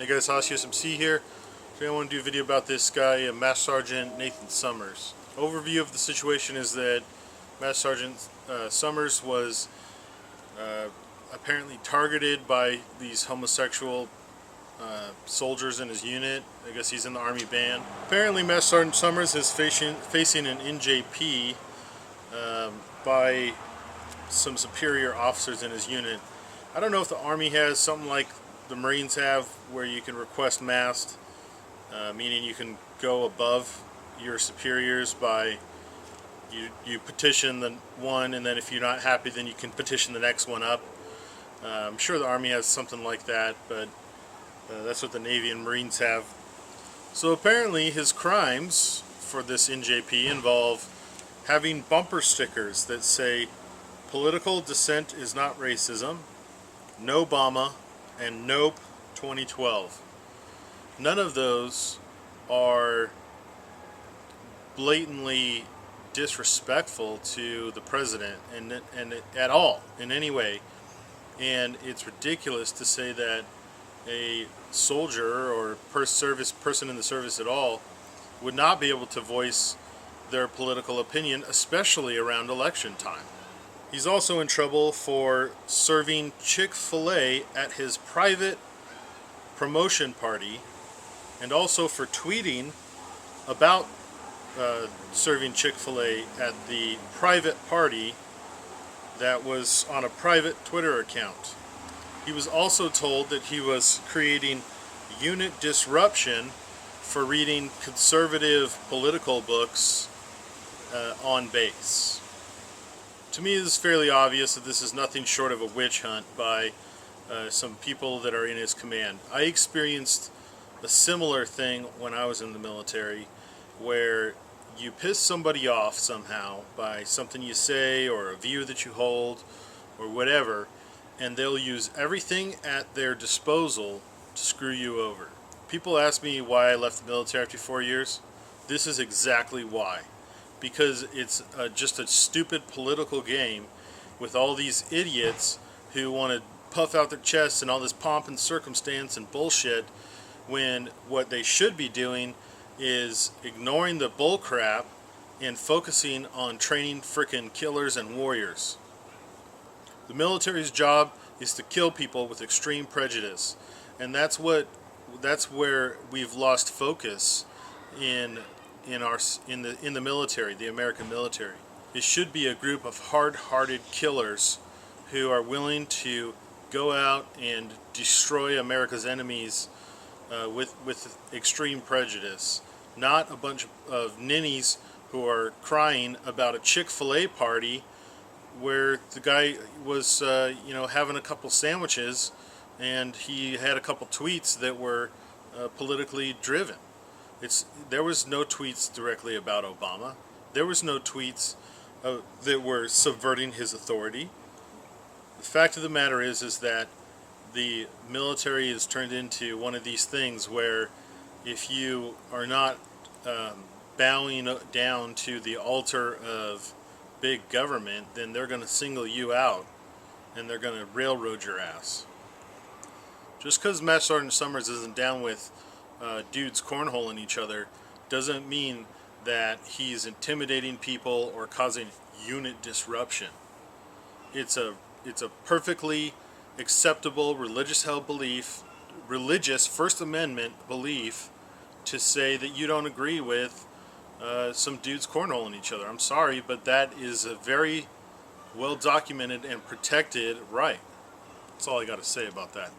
Hey guys, HosUSMC here. Today I want to do a video about this guy, Master Sergeant Nathan Summers. Overview of the situation is that Master Sergeant Summers was apparently targeted by these homosexual soldiers in his unit. I guess he's in the Army band. Apparently Master Sergeant Summers is facing an NJP by some superior officers in his unit. I don't know if the Army has something like the Marines have, where you can request mast, meaning you can go above your superiors by you petition the one, and then if you're not happy, then you can petition the next one up. I'm sure the Army has something like that, but that's what the Navy and Marines have. So apparently his crimes for this NJP involve having bumper stickers that say "Political dissent is not racism," "No Obama," and "Nope 2012." None of those are blatantly disrespectful to the president and at all in any way, and it's ridiculous to say that a soldier or person in the service at all would not be able to voice their political opinion, especially around election time. He's also in trouble for serving Chick-fil-A at his private promotion party, and also for tweeting about serving Chick-fil-A at the private party that was on a private Twitter account. He was also told that he was creating unit disruption for reading conservative political books on base. To me, it is fairly obvious that this is nothing short of a witch hunt by some people that are in his command. I experienced a similar thing when I was in the military, where you piss somebody off somehow by something you say or a view that you hold or whatever, and they'll use everything at their disposal to screw you over. People ask me why I left the military after 4 years. This is exactly why. Because it's just a stupid political game with all these idiots who want to puff out their chests and all this pomp and circumstance and bullshit, when what they should be doing is ignoring the bull crap and focusing on training frickin' killers and warriors. The military's job is to kill people with extreme prejudice, and that's where we've lost focus in the military, the American military. It should be a group of hard-hearted killers who are willing to go out and destroy America's enemies with extreme prejudice, not a bunch of ninnies who are crying about a Chick-fil-A party where the guy was having a couple sandwiches and he had a couple tweets that were politically driven. There was no tweets directly about Obama. There was no tweets that were subverting his authority. The fact of the matter is that the military is turned into one of these things where if you are not bowing down to the altar of big government, then they're going to single you out and they're going to railroad your ass. Just because Master Sergeant Summers isn't down with dudes cornholing each other doesn't mean that he's intimidating people or causing unit disruption. It's a perfectly acceptable religious First Amendment belief to say that you don't agree with some dudes cornholing each other. I'm sorry, but that is a very well documented and protected right. That's all I got to say about that.